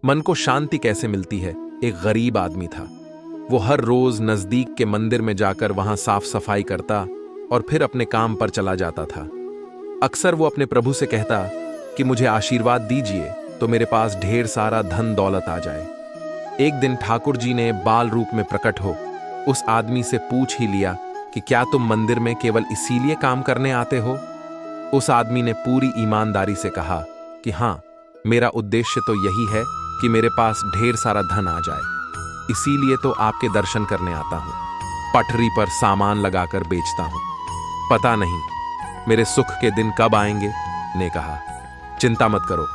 मन को शांति कैसे मिलती है। एक गरीब आदमी था। वो हर रोज नजदीक के मंदिर में जाकर वहां साफ सफाई करता और फिर अपने काम पर चला जाता था। अक्सर वो अपने प्रभु से कहता कि मुझे आशीर्वाद दीजिए तो मेरे पास ढेर सारा धन दौलत आ जाए। एक दिन ठाकुर जी ने बाल रूप में प्रकट हो उस आदमी से पूछ ही लिया कि क्या तुम मंदिर में केवल इसीलिए काम करने आते हो। उस आदमी ने पूरी ईमानदारी से कहा कि हाँ, मेरा उद्देश्य तो यही है कि मेरे पास ढेर सारा धन आ जाए, इसीलिए तो आपके दर्शन करने आता हूं। पटरी पर सामान लगाकर बेचता हूं। पता नहीं मेरे सुख के दिन कब आएंगे। ने कहा, चिंता मत करो,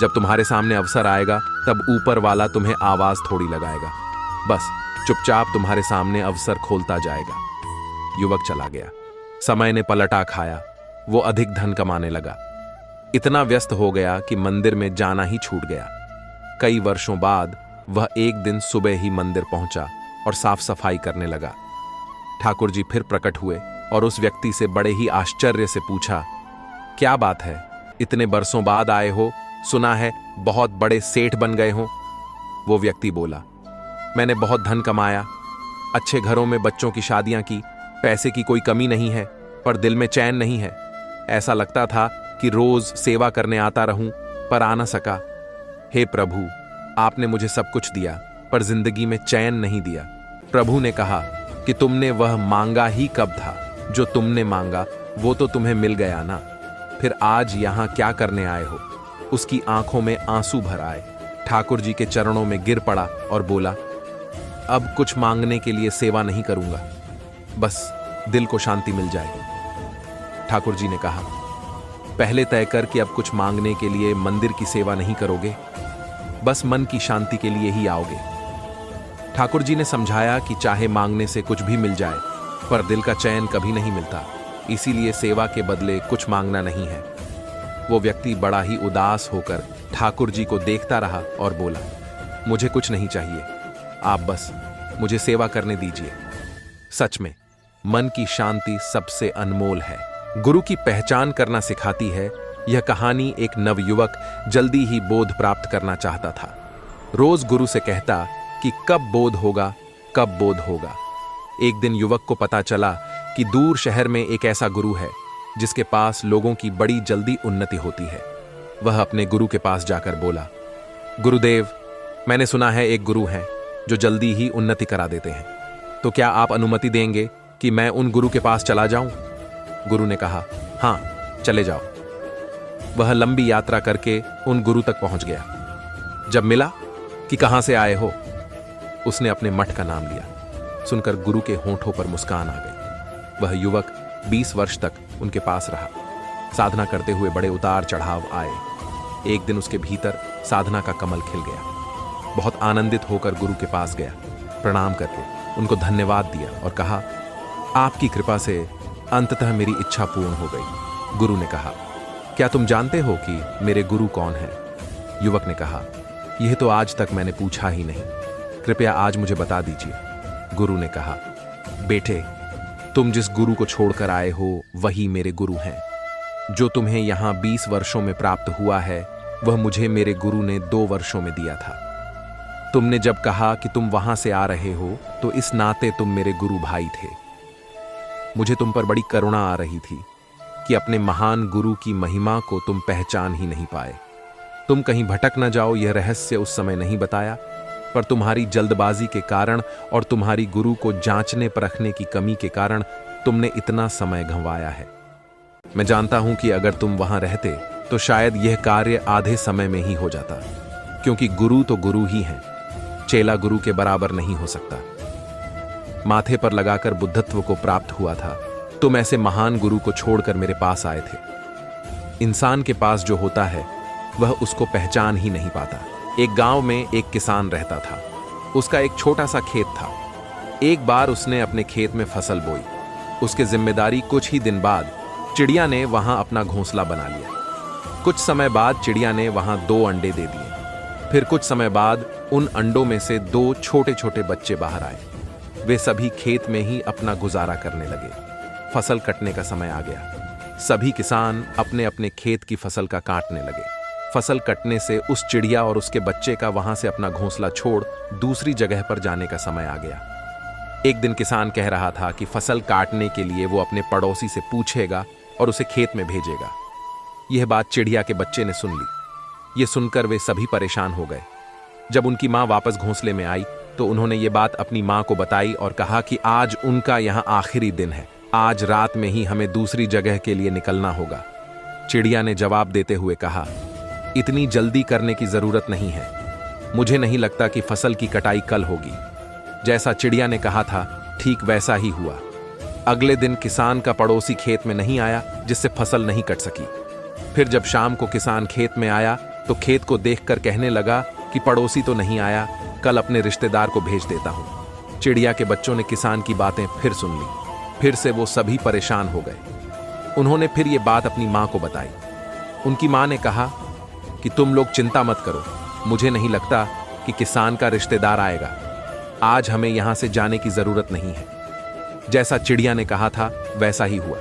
जब तुम्हारे सामने अवसर आएगा तब ऊपर वाला तुम्हें आवाज थोड़ी लगाएगा। बस चुपचाप तुम्हारे सामने अवसर खोलता जाएगा। युवक चला गया। समय ने पलटा खाया। वो अधिक धन कमाने लगा। इतना व्यस्त हो गया कि मंदिर में जाना ही छूट गया। कई वर्षों बाद वह एक दिन सुबह ही मंदिर पहुंचा और साफ सफाई करने लगा। ठाकुर जी फिर प्रकट हुए और उस व्यक्ति से बड़े ही आश्चर्य से पूछा, क्या बात है, इतने बरसों बाद आए हो? सुना है बहुत बड़े सेठ बन गए हो। वो व्यक्ति बोला, मैंने बहुत धन कमाया, अच्छे घरों में बच्चों की शादियां की, पैसे की कोई कमी नहीं है, पर दिल में चैन नहीं है। ऐसा लगता था कि रोज सेवा करने आता रहूं, पर आ न सका। हे प्रभु, आपने मुझे सब कुछ दिया, पर जिंदगी में चैन नहीं दिया। प्रभु ने कहा कि तुमने वह मांगा ही कब था? जो तुमने मांगा वो तो तुम्हें मिल गया ना, फिर आज यहां क्या करने आए हो? उसकी आंखों में आंसू भर आए। ठाकुर जी के चरणों में गिर पड़ा और बोला, अब कुछ मांगने के लिए सेवा नहीं करूंगा, बस दिल को शांति मिल जाएगी। ठाकुर जी ने कहा, पहले तय कर कि अब कुछ मांगने के लिए मंदिर की सेवा नहीं करोगे, बस मन की शांति के लिए ही आओगे। ठाकुर जी ने समझाया कि चाहे मांगने से कुछ भी मिल जाए, पर दिल का चैन कभी नहीं मिलता, इसीलिए सेवा के बदले कुछ मांगना नहीं है। वो व्यक्ति बड़ा ही उदास होकर ठाकुर जी को देखता रहा और बोला, मुझे कुछ नहीं चाहिए, आप बस मुझे सेवा करने दीजिए। सच में मन की शांति सबसे अनमोल है। गुरु की पहचान करना सिखाती है। यह कहानी एक नवयुवक जल्दी ही बोध प्राप्त करना चाहता था। रोज गुरु से कहता कि कब बोध होगा, कब बोध होगा। एक दिन युवक को पता चला कि दूर शहर में एक ऐसा गुरु है जिसके पास लोगों की बड़ी जल्दी उन्नति होती है। वह अपने गुरु के पास जाकर बोला, गुरुदेव, मैंने सुना है एक गुरु हैं जो जल्दी ही उन्नति करा देते हैं, तो क्या आप अनुमति देंगे कि मैं उन गुरु के पास चला जाऊं? गुरु ने कहा, हाँ, चले जाओ। वह लंबी यात्रा करके उन गुरु तक पहुंच गया। जब मिला कि कहां से आए हो, उसने अपने मठ का नाम लिया। सुनकर गुरु के होंठों पर मुस्कान आ गई। वह युवक 20 वर्ष तक उनके पास रहा। साधना करते हुए बड़े उतार चढ़ाव आए। एक दिन उसके भीतर साधना का कमल खिल गया। बहुत आनंदित होकर गुरु के पास गया। प्रणाम करके उनको धन्यवाद दिया और कहा, आपकी कृपा से अंततः मेरी इच्छा पूर्ण हो गई। गुरु ने कहा, क्या तुम जानते हो कि मेरे गुरु कौन है? युवक ने कहा, यह तो आज तक मैंने पूछा ही नहीं, कृपया आज मुझे बता दीजिए। गुरु ने कहा, बेटे, तुम जिस गुरु को छोड़कर आए हो वही मेरे गुरु हैं। जो तुम्हें यहां 20 वर्षों में प्राप्त हुआ है वह मुझे मेरे गुरु ने 2 वर्षों में दिया था। तुमने जब कहा कि तुम वहां से आ रहे हो तो इस नाते तुम मेरे गुरु भाई थे। मुझे तुम पर बड़ी करुणा आ रही थी कि अपने महान गुरु की महिमा को तुम पहचान ही नहीं पाए। तुम कहीं भटक न जाओ यह रहस्य उस समय नहीं बताया, पर तुम्हारी जल्दबाजी के कारण और तुम्हारी गुरु को जांचने परखने की कमी के कारण तुमने इतना समय गंवाया है। मैं जानता हूं कि अगर तुम वहां रहते तो शायद यह कार्य आधे समय में ही हो जाता, क्योंकि गुरु तो गुरु ही हैं, चेला गुरु के बराबर नहीं हो सकता। माथे पर लगाकर बुद्धत्व को प्राप्त हुआ था, तुम ऐसे महान गुरु को छोड़कर मेरे पास आए थे। इंसान के पास जो होता है वह उसको पहचान ही नहीं पाता। एक गांव में एक किसान रहता था। उसका एक छोटा सा खेत था। एक बार उसने अपने खेत में फसल बोई। उसके जिम्मेदारी कुछ ही दिन बाद चिड़िया ने वहां अपना घोंसला बना लिया। कुछ समय बाद चिड़िया ने वहां 2 अंडे दे दिए। फिर कुछ समय बाद उन अंडों में से 2 छोटे छोटे बच्चे बाहर आए। वे सभी खेत में ही अपना गुजारा करने लगे। फसल कटने का समय आ गया। सभी किसान अपने अपने खेत की फसल का काटने लगे। फसल कटने से उस चिड़िया और उसके बच्चे का वहां से अपना घोंसला छोड़ दूसरी जगह पर जाने का समय आ गया। एक दिन किसान कह रहा था कि फसल काटने के लिए वो अपने पड़ोसी से पूछेगा और उसे खेत में भेजेगा। यह बात चिड़िया के बच्चे ने सुन ली। ये सुनकर वे सभी परेशान हो गए। जब उनकी माँ वापस घोंसले में आई तो उन्होंने ये बात अपनी माँ को बताई और कहा कि आज उनका यहाँ आखिरी दिन है, आज रात में ही हमें दूसरी जगह के लिए निकलना होगा। चिड़िया ने जवाब देते हुए कहा, इतनी जल्दी करने की जरूरत नहीं है, मुझे नहीं लगता कि फसल की कटाई कल होगी। जैसा चिड़िया ने कहा था ठीक वैसा ही हुआ। अगले दिन किसान का पड़ोसी खेत में नहीं आया, जिससे फसल नहीं कट सकी। फिर जब शाम को किसान खेत में आया तो खेत को देखकर कहने लगा कि पड़ोसी तो नहीं आया, कल अपने रिश्तेदार को भेज देता हूं। चिड़िया के बच्चों ने किसान की बातें फिर सुन ली। फिर से वो सभी परेशान हो गए। उन्होंने फिर ये बात अपनी माँ को बताई। उनकी माँ ने कहा कि तुम लोग चिंता मत करो, मुझे नहीं लगता कि किसान का रिश्तेदार आएगा, आज हमें यहां से जाने की जरूरत नहीं है। जैसा चिड़िया ने कहा था वैसा ही हुआ।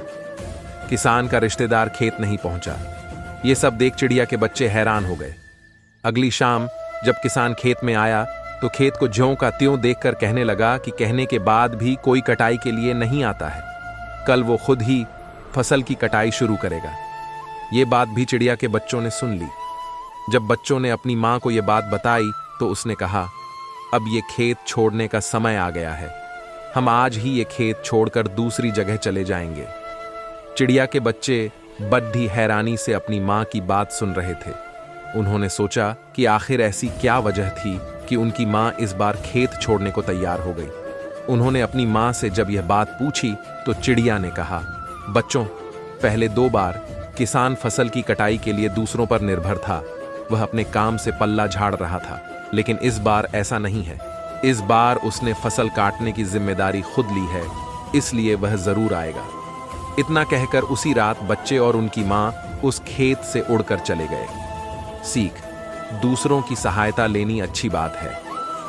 किसान का रिश्तेदार खेत नहीं पहुंचा। ये सब देख चिड़िया के बच्चे हैरान हो गए। अगली शाम जब किसान खेत में आया तो खेत को ज्यों का त्यों देखकर कहने लगा कि कहने के बाद भी कोई कटाई के लिए नहीं आता है, कल वो खुद ही फसल की कटाई शुरू करेगा। ये बात भी चिड़िया के बच्चों ने सुन ली। जब बच्चों ने अपनी माँ को ये बात बताई तो उसने कहा, अब ये खेत छोड़ने का समय आ गया है, हम आज ही ये खेत छोड़कर दूसरी जगह चले जाएंगे। चिड़िया के बच्चे बड़ी हैरानी से अपनी माँ की बात सुन रहे थे। उन्होंने सोचा कि आखिर ऐसी क्या वजह थी कि उनकी माँ इस बार खेत छोड़ने को तैयार हो गई। उन्होंने अपनी माँ से जब यह बात पूछी तो चिड़िया ने कहा, बच्चों, पहले 2 बार किसान फसल की कटाई के लिए दूसरों पर निर्भर था, वह अपने काम से पल्ला झाड़ रहा था, लेकिन इस बार ऐसा नहीं है। इस बार उसने फसल काटने की जिम्मेदारी खुद ली है, इसलिए वह जरूर आएगा। इतना कहकर उसी रात बच्चे और उनकी माँ उस खेत से उड़कर चले गए। सीख, दूसरों की सहायता लेनी अच्छी बात है,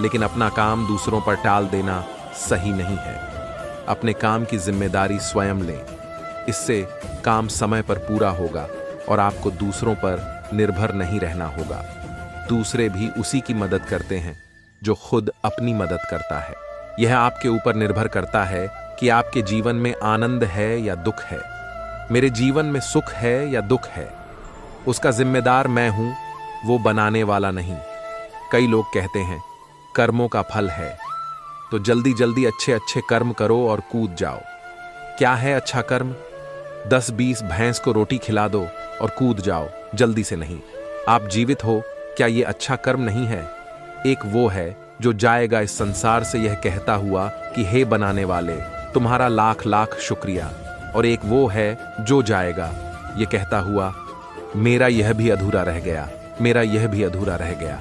लेकिन अपना काम दूसरों पर टाल देना सही नहीं है। अपने काम की जिम्मेदारी स्वयं लें, इससे काम समय पर पूरा होगा और आपको दूसरों पर निर्भर नहीं रहना होगा। दूसरे भी उसी की मदद करते हैं जो खुद अपनी मदद करता है। यह आपके ऊपर निर्भर करता है कि आपके जीवन में आनंद है या दुख है। मेरे जीवन में सुख है या दुख है, उसका जिम्मेदार मैं हूं, वो बनाने वाला नहीं। कई लोग कहते हैं कर्मों का फल है, तो जल्दी जल्दी अच्छे अच्छे कर्म करो और कूद जाओ। क्या है अच्छा कर्म? 10-20 भैंस को रोटी खिला दो और कूद जाओ, जल्दी से नहीं। आप जीवित हो, क्या ये अच्छा कर्म नहीं है? एक वो है जो जाएगा इस संसार से यह कहता हुआ कि हे बनाने वाले, तुम्हारा लाख लाख शुक्रिया, और एक वो है जो जाएगा ये कहता हुआ, मेरा यह भी अधूरा रह गया, मेरा यह भी अधूरा रह गया।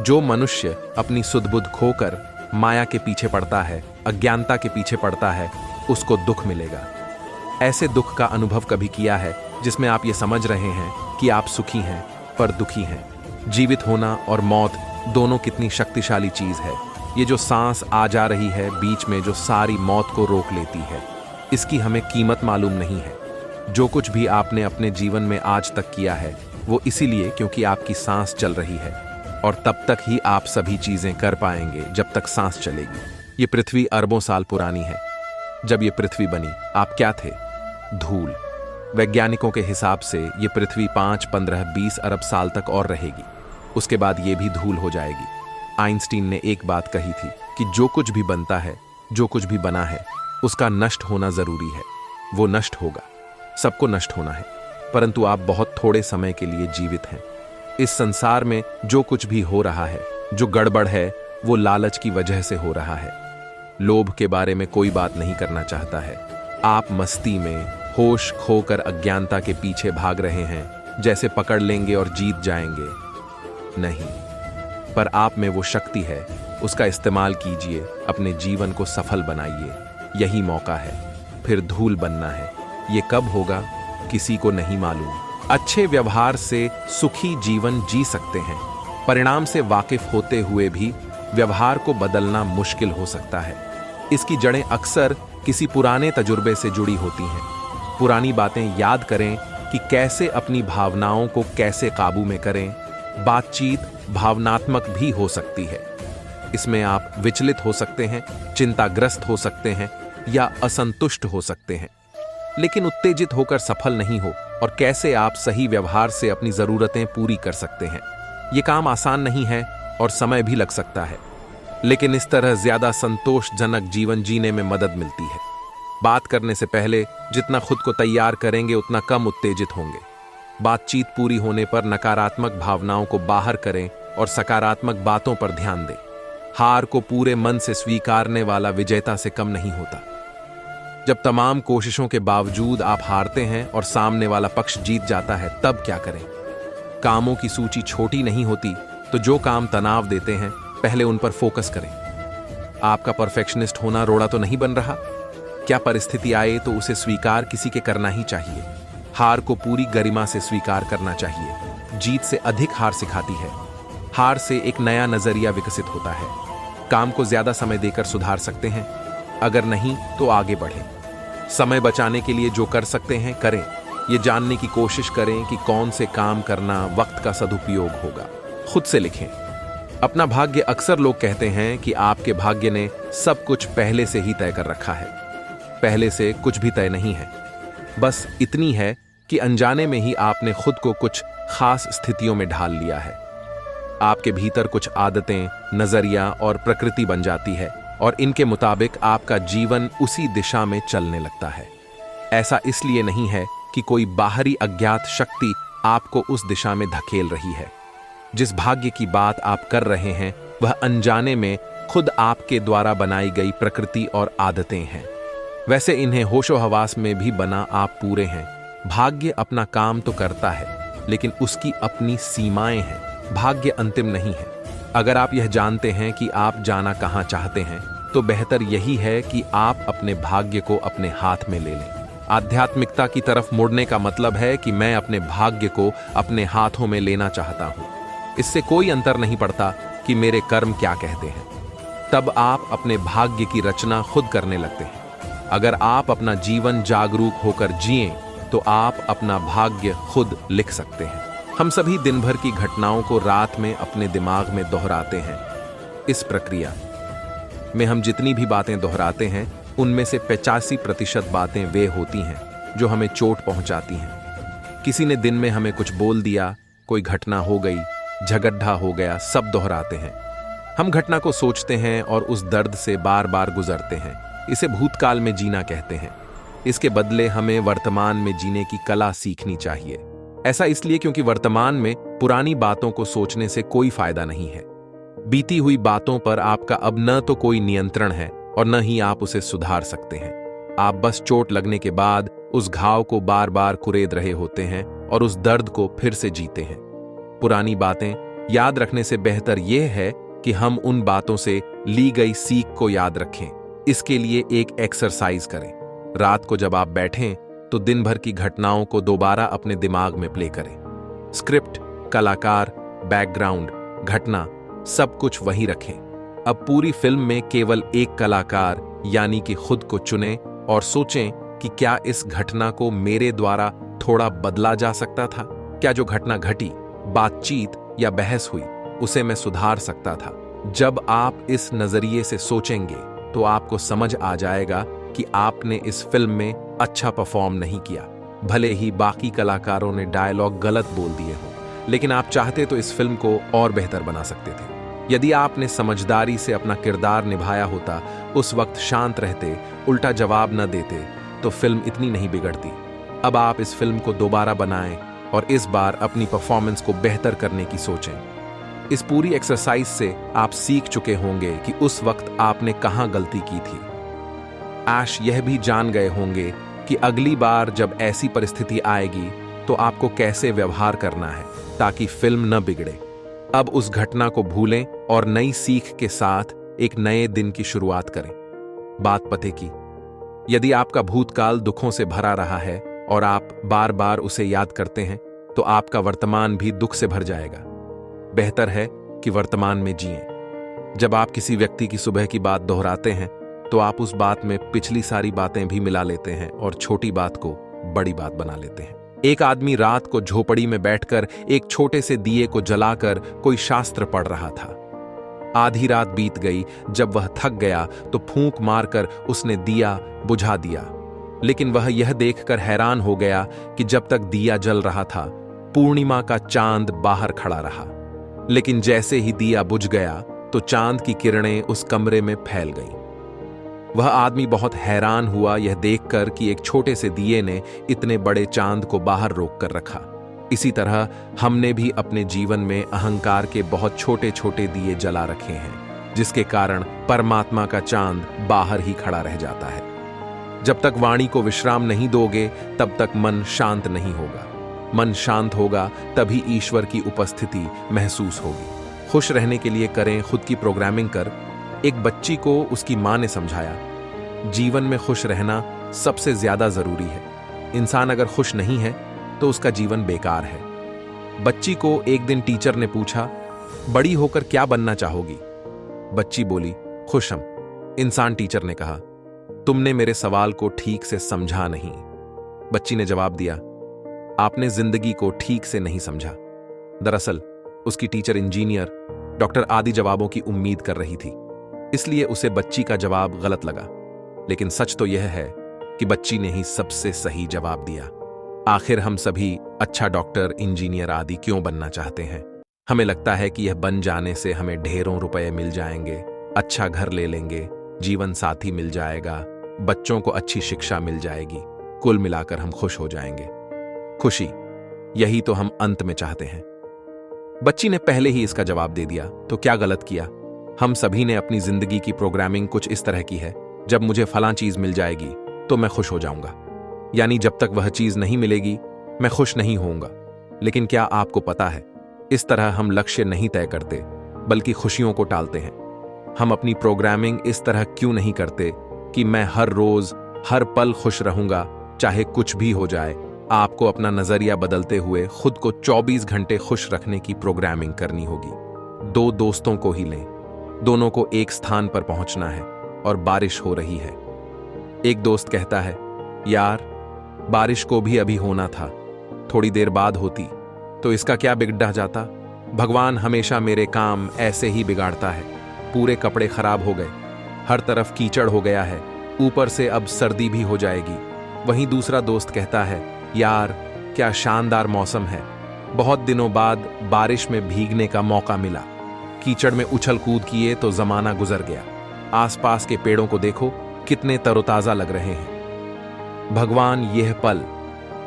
जो मनुष्य अपनी सुध-बुध खोकर माया के पीछे पड़ता है, अज्ञानता के पीछे पड़ता है, उसको दुख मिलेगा। ऐसे दुख का अनुभव कभी किया है जिसमें आप ये समझ रहे हैं कि आप सुखी हैं पर दुखी हैं? जीवित होना और मौत दोनों कितनी शक्तिशाली चीज है। ये जो सांस आ जा रही है बीच में, जो सारी मौत को रोक लेती है, इसकी हमें कीमत मालूम नहीं है। जो कुछ भी आपने अपने जीवन में आज तक किया है वो इसीलिए क्योंकि आपकी सांस चल रही है, और तब तक ही आप सभी चीजें कर पाएंगे जब तक सांस चलेगी। ये पृथ्वी अरबों साल पुरानी है। जब ये पृथ्वी बनी आप क्या थे? धूल। वैज्ञानिकों के हिसाब से ये पृथ्वी 5, 15, 20 अरब साल तक और रहेगी, उसके बाद ये भी धूल हो जाएगी। आइंस्टीन ने एक बात कही थी कि जो कुछ भी बनता है, जो कुछ भी बना है, उसका नष्ट होना जरूरी है। वो नष्ट होगा, सबको नष्ट होना है, परंतु आप बहुत थोड़े समय के लिए जीवित हैं। इस संसार में जो कुछ भी हो रहा है, जो गड़बड़ है, वो लालच की वजह से हो रहा है। लोभ के बारे में कोई बात नहीं करना चाहता है। आप मस्ती में होश खोकर अज्ञानता के पीछे भाग रहे हैं, जैसे पकड़ लेंगे और जीत जाएंगे। नहीं, पर आप में वो शक्ति है, उसका इस्तेमाल कीजिए, अपने जीवन को सफल बनाइए। यही मौका है, फिर धूल बनना है। ये कब होगा किसी को नहीं मालूम। अच्छे व्यवहार से सुखी जीवन जी सकते हैं। परिणाम से वाकिफ होते हुए भी व्यवहार को बदलना मुश्किल हो सकता है। इसकी जड़ें अक्सर किसी पुराने तजुर्बे से जुड़ी होती हैं। पुरानी बातें याद करें कि कैसे अपनी भावनाओं को कैसे काबू में करें। बातचीत भावनात्मक भी हो सकती है। इसमें आप विचलित हो सकते हैं, चिंताग्रस्त हो सकते हैं या असंतुष्ट हो सकते हैं, लेकिन उत्तेजित होकर सफल नहीं हो। और कैसे आप सही व्यवहार से अपनी जरूरतें पूरी कर सकते हैं। यह काम आसान नहीं है और समय भी लग सकता है, लेकिन इस तरह ज्यादा संतोषजनक जीवन जीने में मदद मिलती है। बात करने से पहले जितना खुद को तैयार करेंगे उतना कम उत्तेजित होंगे। बातचीत पूरी होने पर नकारात्मक भावनाओं को बाहर करें और सकारात्मक बातों पर ध्यान दें। हार को पूरे मन से स्वीकारने वाला विजेता से कम नहीं होता। जब तमाम कोशिशों के बावजूद आप हारते हैं और सामने वाला पक्ष जीत जाता है, तब क्या करें? कामों की सूची छोटी नहीं होती, तो जो काम तनाव देते हैं पहले उन पर फोकस करें। आपका परफेक्शनिस्ट होना रोड़ा तो नहीं बन रहा? क्या परिस्थिति आए तो उसे स्वीकार किसी के करना ही चाहिए। हार को पूरी गरिमा से स्वीकार करना चाहिए। जीत से अधिक हार सिखाती है। हार से एक नया नजरिया विकसित होता है। काम को ज्यादा समय देकर सुधार सकते हैं, अगर नहीं तो आगे बढ़ें। समय बचाने के लिए जो कर सकते हैं करें। ये जानने की कोशिश करें कि कौन से काम करना वक्त का सदुपयोग होगा। खुद से लिखें, अपना भाग्य। अक्सर लोग कहते हैं कि आपके भाग्य ने सब कुछ पहले से ही तय कर रखा है। पहले से कुछ भी तय नहीं है, बस इतनी है कि अनजाने में ही आपने खुद को कुछ खास स्थितियों में ढाल लिया है। आपके भीतर कुछ आदतें, नजरिया और प्रकृति बन जाती है और इनके मुताबिक आपका जीवन उसी दिशा में चलने लगता है। ऐसा इसलिए नहीं है कि कोई बाहरी अज्ञात शक्ति आपको उस दिशा में धकेल रही है। जिस भाग्य की बात आप कर रहे हैं वह अनजाने में खुद आपके द्वारा बनाई गई प्रकृति और आदतें हैं। वैसे इन्हें होशो हवास में भी बना आप पूरे हैं। भाग्य अपना काम तो करता है, लेकिन उसकी अपनी सीमाएं हैं। भाग्य अंतिम नहीं है। अगर आप यह जानते हैं कि आप जाना कहां चाहते हैं, तो बेहतर यही है कि आप अपने भाग्य को अपने हाथ में ले लें। आध्यात्मिकता की तरफ मुड़ने का मतलब है कि मैं अपने भाग्य को अपने हाथों में लेना चाहता हूं। इससे कोई अंतर नहीं पड़ता कि मेरे कर्म क्या कहते हैं। तब आप अपने भाग्य की रचना खुद करने लगते हैं। अगर आप अपना जीवन जागरूक होकर जिएं, तो आप अपना भाग्य खुद लिख सकते हैं। हम सभी दिन भर की घटनाओं को रात में अपने दिमाग में दोहराते हैं। इस प्रक्रिया में हम जितनी भी बातें दोहराते हैं, उनमें से 85% बातें वे होती हैं जो हमें चोट पहुंचाती हैं। किसी ने दिन में हमें कुछ बोल दिया, कोई घटना हो गई, झगड़ा हो गया, सब दोहराते हैं। हम घटना को सोचते हैं और उस दर्द से बार बार गुजरते हैं। इसे भूतकाल में जीना कहते हैं। इसके बदले हमें वर्तमान में जीने की कला सीखनी चाहिए। ऐसा इसलिए क्योंकि वर्तमान में पुरानी बातों को सोचने से कोई फायदा नहीं है। बीती हुई बातों पर आपका अब न तो कोई नियंत्रण है और न ही आप उसे सुधार सकते हैं। आप बस चोट लगने के बाद उस घाव को बार बार कुरेद रहे होते हैं और उस दर्द को फिर से जीते हैं। पुरानी बातें याद रखने से बेहतर यह है कि हम उन बातों से ली गई सीख को याद रखें। इसके लिए एक एक्सरसाइज करें। रात को जब आप बैठें तो दिन भर की घटनाओं को दोबारा अपने दिमाग में प्ले करें। स्क्रिप्ट, कलाकार, बैकग्राउंड, घटना सब कुछ वहीं रखें। अब पूरी फिल्म में केवल एक कलाकार यानी कि खुद को चुनें और सोचें कि क्या इस घटना को मेरे द्वारा थोड़ा बदला जा सकता था। क्या जो घटना घटी, बातचीत या बहस हुई, उसे मैं सुधार सकता था। जब आप इस नजरिए से सोचेंगे तो आपको समझ आ जाएगा कि आपने इस फिल्म में अच्छा परफॉर्म नहीं किया। भले ही बाकी कलाकारों ने डायलॉग गलत बोल दिए हों, लेकिन आप चाहते तो इस फिल्म को और बेहतर बना सकते थे। यदि आपने समझदारी से अपना किरदार निभाया होता, उस वक्त शांत रहते, उल्टा जवाब न देते, तो फिल्म इतनी नहीं बिगड़ती। अब आप इस फिल्म को दोबारा बनाएं और इस बार अपनी परफॉर्मेंस को बेहतर करने की सोचें। इस पूरी एक्सरसाइज से आप सीख चुके होंगे कि उस वक्त आपने कहां गलती की थी। ऐश यह भी जान गए होंगे कि अगली बार जब ऐसी परिस्थिति आएगी तो आपको कैसे व्यवहार करना है ताकि फिल्म न बिगड़े। अब उस घटना को भूलें और नई सीख के साथ एक नए दिन की शुरुआत करें। बात पते की, यदि आपका भूतकाल दुखों से भरा रहा है और आप बार बार उसे याद करते हैं, तो आपका वर्तमान भी दुख से भर जाएगा। बेहतर है कि वर्तमान में जिएं। जब आप किसी व्यक्ति की सुबह की बात दोहराते हैं, तो आप उस बात में पिछली सारी बातें भी मिला लेते हैं और छोटी बात को बड़ी बात बना लेते हैं। एक आदमी रात को झोपड़ी में बैठकर एक छोटे से दिए को जलाकर कोई शास्त्र पढ़ रहा था। आधी रात बीत गई। जब वह थक गया तो फूंक मारकर उसने दिया बुझा दिया, लेकिन वह यह देखकर हैरान हो गया कि जब तक दिया जल रहा था पूर्णिमा का चांद बाहर खड़ा रहा, लेकिन जैसे ही दिया बुझ गया तो चांद की किरणें उस कमरे में फैल गईं। वह आदमी बहुत हैरान हुआ यह देखकर कि एक छोटे से दिए ने इतने बड़े चांद को बाहर रोक कर रखा। इसी तरह हमने भी अपने जीवन में अहंकार के बहुत छोटे छोटे दिए जला रखे हैं, जिसके कारण परमात्मा का चांद बाहर ही खड़ा रह जाता है। जब तक वाणी को विश्राम नहीं दोगे तब तक मन शांत नहीं होगा। मन शांत होगा तभी ईश्वर की उपस्थिति महसूस होगी। खुश रहने के लिए करें खुद की प्रोग्रामिंग कर। एक बच्ची को उसकी मां ने समझाया, जीवन में खुश रहना सबसे ज्यादा जरूरी है। इंसान अगर खुश नहीं है तो उसका जीवन बेकार है। बच्ची को एक दिन टीचर ने पूछा, बड़ी होकर क्या बनना चाहोगी? बच्ची बोली, खुश हम। इंसान टीचर ने कहा, तुमने मेरे सवाल को ठीक से समझा नहीं। बच्ची ने जवाब दिया, आपने जिंदगी को ठीक से नहीं समझा। दरअसल उसकी टीचर इंजीनियर, डॉक्टर आदि जवाबों की उम्मीद कर रही थी, इसलिए उसे बच्ची का जवाब गलत लगा। लेकिन सच तो यह है कि बच्ची ने ही सबसे सही जवाब दिया। आखिर हम सभी अच्छा डॉक्टर, इंजीनियर आदि क्यों बनना चाहते हैं? हमें लगता है कि यह बन जाने से हमें ढेरों रुपए मिल जाएंगे, अच्छा घर ले लेंगे, जीवन साथी मिल जाएगा, बच्चों को अच्छी शिक्षा मिल जाएगी, कुल मिलाकर हम खुश हो जाएंगे। खुशी, यही तो हम अंत में चाहते हैं। बच्ची ने पहले ही इसका जवाब दे दिया, तो क्या गलत किया? हम सभी ने अपनी जिंदगी की प्रोग्रामिंग कुछ इस तरह की है, जब मुझे फलां चीज मिल जाएगी तो मैं खुश हो जाऊंगा, यानी जब तक वह चीज नहीं मिलेगी मैं खुश नहीं होऊंगा। लेकिन क्या आपको पता है, इस तरह हम लक्ष्य नहीं तय करते बल्कि खुशियों को टालते हैं। हम अपनी प्रोग्रामिंग इस तरह क्यों नहीं करते कि मैं हर रोज हर पल खुश रहूंगा, चाहे कुछ भी हो जाए। आपको अपना नजरिया बदलते हुए खुद को 24 घंटे खुश रखने की प्रोग्रामिंग करनी होगी। दो दोस्तों को ही लें, दोनों को एक स्थान पर पहुंचना है और बारिश हो रही है। एक दोस्त कहता है, यार बारिश को भी अभी होना था, थोड़ी देर बाद होती तो इसका क्या बिगड़ जाता। भगवान हमेशा मेरे काम ऐसे ही बिगाड़ता है। पूरे कपड़े खराब हो गए, हर तरफ कीचड़ हो गया है, ऊपर से अब सर्दी भी हो जाएगी। वहीं दूसरा दोस्त कहता है, यार क्या शानदार मौसम है, बहुत दिनों बाद बारिश में भीगने का मौका मिला। कीचड़ में उछल कूद किए तो जमाना गुजर गया। आसपास के पेड़ों को देखो, कितने तरोताजा लग रहे हैं। भगवान यह पल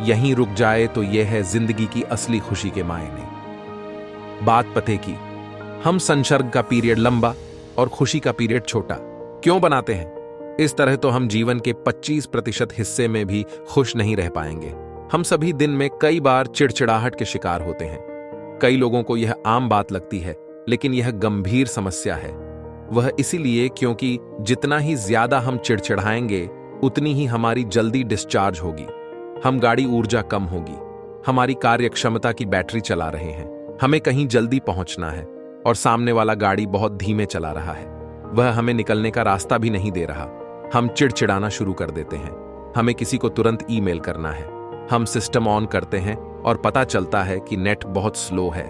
यहीं रुक जाए तो यह है जिंदगी की असली खुशी के मायने। बात पते की, हम संसर्ग का पीरियड लंबा और खुशी का पीरियड छोटा क्यों बनाते हैं? इस तरह तो हम जीवन के 25% हिस्से में भी खुश नहीं रह पाएंगे। हम सभी दिन में कई बार चिड़चिड़ाहट के शिकार होते हैं। कई लोगों को यह आम बात लगती है, लेकिन यह गंभीर समस्या है। वह इसीलिए क्योंकि जितना ही ज्यादा हम चिड़चिड़ाएंगे उतनी ही हमारी जल्दी डिस्चार्ज होगी, हम गाड़ी ऊर्जा कम होगी, हमारी कार्य क्षमता की बैटरी चला रहे हैं, हमें कहीं जल्दी पहुंचना है और सामने वाला गाड़ी बहुत धीमे चला रहा है, वह हमें निकलने का रास्ता भी नहीं दे रहा। हम चिड़चिड़ाना शुरू कर देते हैं। हमें किसी को तुरंत ईमेल करना है, हम सिस्टम ऑन करते हैं और पता चलता है कि नेट बहुत स्लो है।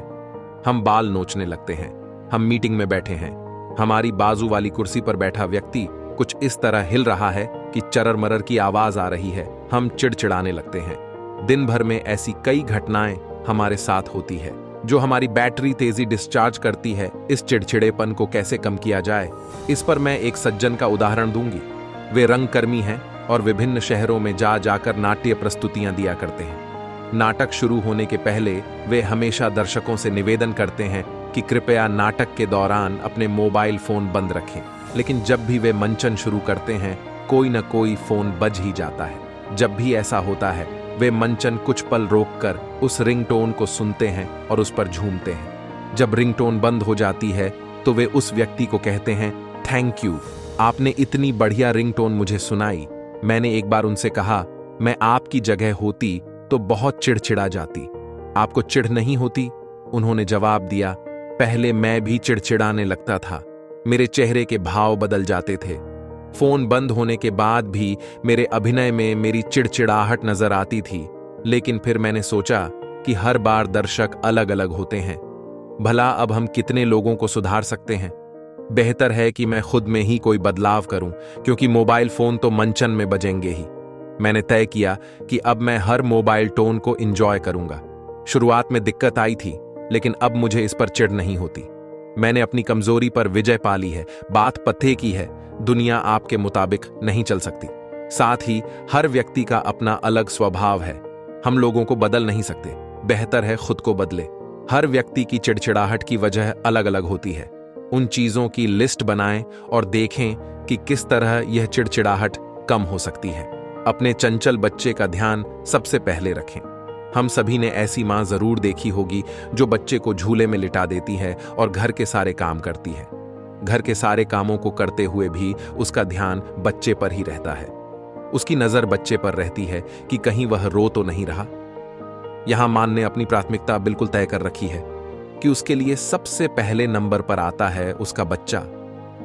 हम बाल नोचने लगते हैं। हम मीटिंग में बैठे हैं, हमारी बाजू वाली कुर्सी पर बैठा व्यक्ति कुछ इस तरह हिल रहा है कि चरर मरर की आवाज आ रही है। हम चिड़चिड़ाने लगते हैं। दिन भर में ऐसी कई घटनाएं हमारे साथ होती है जो हमारी बैटरी तेजी डिस्चार्ज करती है। इस चिड़चिड़ेपन को कैसे कम किया जाए, इस पर मैं एक सज्जन का उदाहरण दूंगी। वे रंगकर्मी हैं और विभिन्न शहरों में जा जाकर नाट्य प्रस्तुतियां दिया करते हैं। नाटक शुरू होने के पहले वे हमेशा दर्शकों से निवेदन करते हैं कि कृपया नाटक के दौरान अपने मोबाइल फोन बंद रखें, लेकिन जब भी वे मंचन शुरू करते हैं कोई न कोई फोन बज ही जाता है। जब भी ऐसा होता है वे मंचन कुछ पल रोककर उस रिंगटोन को सुनते हैं और उस पर झूमते हैं। जब रिंगटोन बंद हो जाती है तो वे उस व्यक्ति को कहते हैं, थैंक यू, आपने इतनी बढ़िया रिंगटोन मुझे सुनाई। मैंने एक बार उनसे कहा, मैं आपकी जगह होती तो बहुत चिड़चिड़ा जाती, आपको चिढ़ नहीं होती? उन्होंने जवाब दिया, पहले मैं भी चिड़चिड़ाने लगता था, मेरे चेहरे के भाव बदल जाते थे। फोन बंद होने के बाद भी मेरे अभिनय में मेरी चिड़चिड़ाहट नजर आती थी। लेकिन फिर मैंने सोचा कि हर बार दर्शक अलग अलग होते हैं। भला अब हम कितने लोगों को सुधार सकते हैं? बेहतर है कि मैं खुद में ही कोई बदलाव करूं, क्योंकि मोबाइल फोन तो मंचन में बजेंगे ही। मैंने तय किया कि अब मैं हर मोबाइल टोन को एंजॉय करूंगा। शुरुआत में दिक्कत आई थी, लेकिन अब मुझे इस पर चिढ़ नहीं होती। मैंने अपनी कमजोरी पर विजय पा ली है। बात पते की है, दुनिया आपके मुताबिक नहीं चल सकती। साथ ही हर व्यक्ति का अपना अलग स्वभाव है। हम लोगों को बदल नहीं सकते। बेहतर है खुद को बदले। हर व्यक्ति की चिड़चिड़ाहट की वजह अलग अलग होती है। उन चीजों की लिस्ट बनाएं और देखें कि किस तरह यह चिड़चिड़ाहट कम हो सकती है। अपने चंचल बच्चे का ध्यान सबसे पहले रखें। हम सभी ने ऐसी मां जरूर देखी होगी जो बच्चे को झूले में लिटा देती है और घर के सारे काम करती है। घर के सारे कामों को करते हुए भी उसका ध्यान बच्चे पर ही रहता है। उसकी नजर बच्चे पर रहती है कि कहीं वह रो तो नहीं रहा। यहां मां ने अपनी प्राथमिकता बिल्कुल तय कर रखी है कि उसके लिए सबसे पहले नंबर पर आता है उसका बच्चा,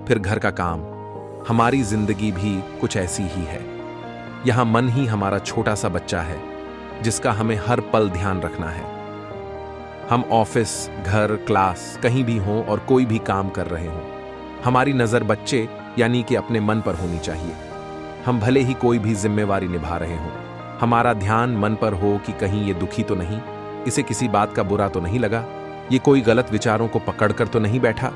फिर घर का काम। हमारी जिंदगी भी कुछ ऐसी ही है। यहां मन ही हमारा छोटा सा बच्चा है जिसका हमें हर पल ध्यान रखना है। हम ऑफिस, घर, क्लास कहीं भी हों और कोई भी काम कर रहे हों, हमारी नजर बच्चे यानी कि अपने मन पर होनी चाहिए। हम भले ही कोई भी जिम्मेवारी निभा रहे हों, हमारा ध्यान मन पर हो कि कहीं ये दुखी तो नहीं, इसे किसी बात का बुरा तो नहीं लगा, ये कोई गलत विचारों को पकड़कर तो नहीं बैठा।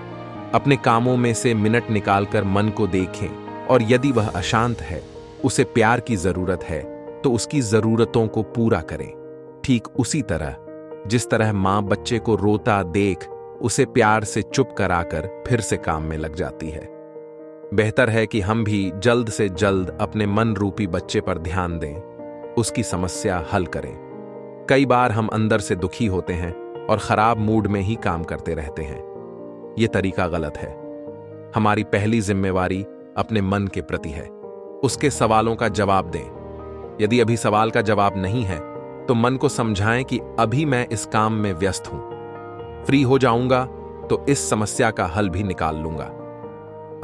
अपने कामों में से मिनट निकालकर मन को देखें, और यदि वह अशांत है, उसे प्यार की जरूरत है, तो उसकी जरूरतों को पूरा करें। ठीक उसी तरह जिस तरह मां बच्चे को रोता देख उसे प्यार से चुप कराकर फिर से काम में लग जाती है। बेहतर है कि हम भी जल्द से जल्द अपने मन रूपी बच्चे पर ध्यान दें, उसकी समस्या हल करें। कई बार हम अंदर से दुखी होते हैं और खराब मूड में ही काम करते रहते हैं। यह तरीका गलत है। हमारी पहली जिम्मेवारी अपने मन के प्रति है। उसके सवालों का जवाब दें। यदि अभी सवाल का जवाब नहीं है तो मन को समझाएं कि अभी मैं इस काम में व्यस्त हूं, फ्री हो जाऊंगा तो इस समस्या का हल भी निकाल लूंगा।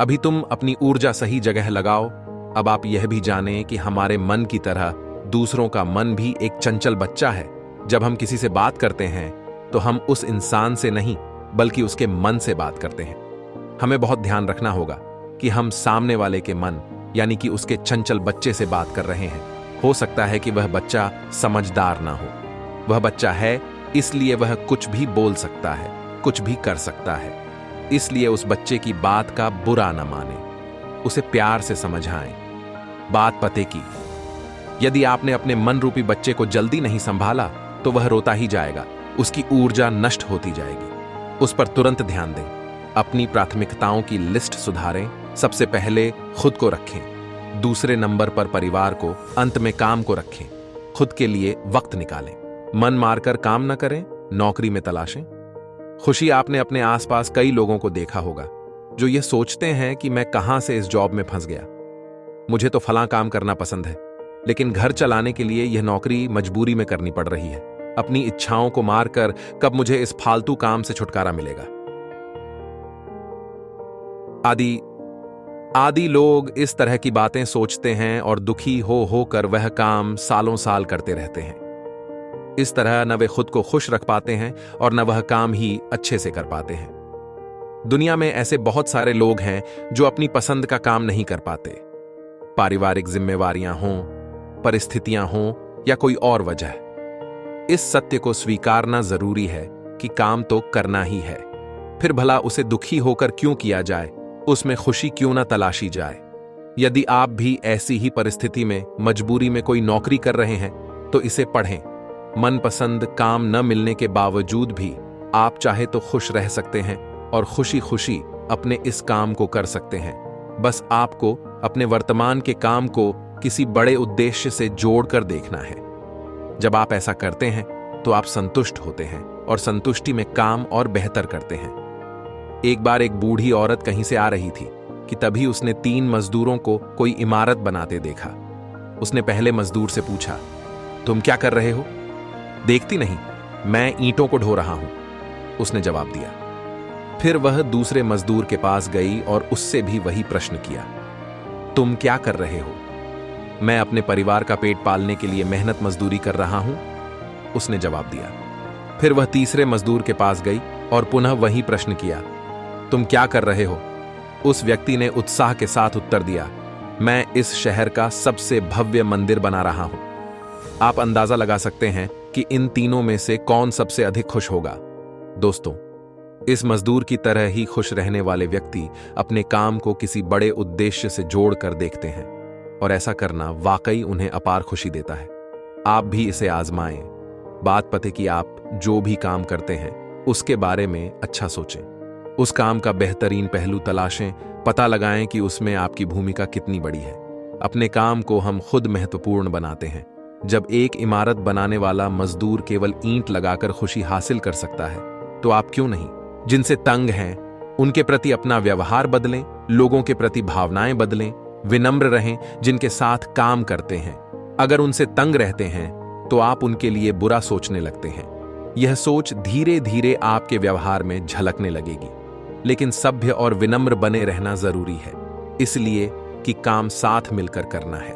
अभी तुम अपनी ऊर्जा सही जगह लगाओ। अब आप यह भी जानें कि हमारे मन की तरह दूसरों का मन भी एक चंचल बच्चा है। जब हम किसी से बात करते हैं तो हम उस इंसान से नहीं बल्कि उसके मन से बात करते हैं। हमें बहुत ध्यान रखना होगा कि हम सामने वाले के मन यानी कि उसके चंचल बच्चे से बात कर रहे हैं। हो सकता है कि वह बच्चा समझदार ना हो। वह बच्चा है इसलिए वह कुछ भी बोल सकता है, कुछ भी कर सकता है। इसलिए उस बच्चे की बात का बुरा न माने, उसे प्यार से समझाएं। बात पते की, यदि आपने अपने मन रूपी बच्चे को जल्दी नहीं संभाला तो वह रोता ही जाएगा, उसकी ऊर्जा नष्ट होती जाएगी। उस पर तुरंत ध्यान दें। अपनी प्राथमिकताओं की लिस्ट सुधारें। सबसे पहले खुद को रखें, दूसरे नंबर पर परिवार को, अंत में काम को रखें। खुद के लिए वक्त निकालें। मन मारकर काम न करें, नौकरी में तलाशें। खुशी, आपने अपने आसपास कई लोगों को देखा होगा जो ये सोचते हैं कि मैं कहां से इस जॉब में फंस गया, मुझे तो फलां काम करना पसंद है, लेकिन घर चलाने के लिए यह नौकरी मजबूरी में करनी पड़ रही है। अपनी इच्छाओं को मारकर कब मुझे इस फालतू काम से छुटकारा मिलेगा। आदि लोग इस तरह की बातें सोचते हैं और दुखी हो कर वह काम सालों साल करते रहते हैं। इस तरह न वे खुद को खुश रख पाते हैं और न वह काम ही अच्छे से कर पाते हैं। दुनिया में ऐसे बहुत सारे लोग हैं जो अपनी पसंद का काम नहीं कर पाते। पारिवारिक जिम्मेवारियां हों, परिस्थितियां हों या कोई और वजह। इस सत्य को स्वीकारना जरूरी है कि काम तो करना ही है। फिर भला उसे दुखी होकर क्यों किया जाए, उसमें खुशी क्यों ना तलाशी जाए। यदि आप भी ऐसी ही परिस्थिति में मजबूरी में कोई नौकरी कर रहे हैं तो इसे पढ़ें। मनपसंद काम न मिलने के बावजूद भी आप चाहे तो खुश रह सकते हैं और खुशी खुशी अपने इस काम को कर सकते हैं। बस आपको अपने वर्तमान के काम को किसी बड़े उद्देश्य से जोड़कर देखना है। जब आप ऐसा करते हैं तो आप संतुष्ट होते हैं और संतुष्टि में काम और बेहतर करते हैं। एक बार एक बूढ़ी औरत कहीं से आ रही थी कि तभी उसने 3 मजदूरों को कोई इमारत बनाते देखा। उसने पहले मजदूर से पूछा, तुम क्या कर रहे हो? देखती नहीं, मैं ईंटों को ढो रहा हूं, उसने जवाब दिया। फिर वह दूसरे मजदूर के पास गई और उससे भी वही प्रश्न किया, तुम क्या कर रहे हो? मैं अपने परिवार का पेट पालने के लिए मेहनत मजदूरी कर रहा हूं, उसने जवाब दिया। फिर वह तीसरे मजदूर के पास गई और पुनः वही प्रश्न किया, तुम क्या कर रहे हो? उस व्यक्ति ने उत्साह के साथ उत्तर दिया, मैं इस शहर का सबसे भव्य मंदिर बना रहा हूं। आप अंदाजा लगा सकते हैं कि इन तीनों में से कौन सबसे अधिक खुश होगा। दोस्तों, इस मजदूर की तरह ही खुश रहने वाले व्यक्ति अपने काम को किसी बड़े उद्देश्य से जोड़कर देखते हैं और ऐसा करना वाकई उन्हें अपार खुशी देता है। आप भी इसे आजमाएं। बात पते कि आप जो भी काम करते हैं उसके बारे में अच्छा सोचें, उस काम का बेहतरीन पहलू तलाशें, पता लगाएं कि उसमें आपकी भूमिका कितनी बड़ी है। अपने काम को हम खुद महत्वपूर्ण बनाते हैं। जब एक इमारत बनाने वाला मजदूर केवल ईंट लगाकर खुशी हासिल कर सकता है, तो आप क्यों नहीं? जिनसे तंग हैं उनके प्रति अपना व्यवहार बदलें, लोगों के प्रति भावनाएं बदलें, विनम्र रहें जिनके साथ काम करते हैं। अगर उनसे तंग रहते हैं तो आप उनके लिए बुरा सोचने लगते हैं। यह सोच धीरे धीरे आपके व्यवहार में झलकने लगेगी। लेकिन सभ्य और विनम्र बने रहना जरूरी है, इसलिए कि काम साथ मिलकर करना है।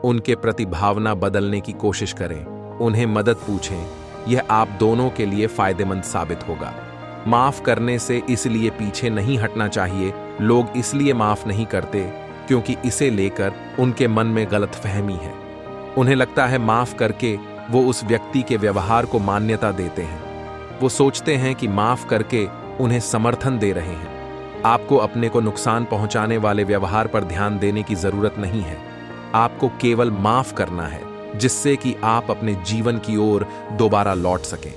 उनके प्रति भावना बदलने की कोशिश करें, उन्हें मदद पूछें, यह आप दोनों के लिए फायदेमंद साबित होगा। माफ करने से इसलिए पीछे नहीं हटना चाहिए। लोग इसलिए माफ नहीं करते क्योंकि इसे लेकर उनके मन में गलतफहमी है। उन्हें लगता है माफ करके वो उस व्यक्ति के व्यवहार को मान्यता देते हैं। वो सोचते हैं कि माफ करके उन्हें समर्थन दे रहे हैं। आपको अपने को नुकसान पहुंचाने वाले व्यवहार पर ध्यान देने की जरूरत नहीं है। आपको केवल माफ करना है, जिससे कि आप अपने जीवन की ओर दोबारा लौट सकें।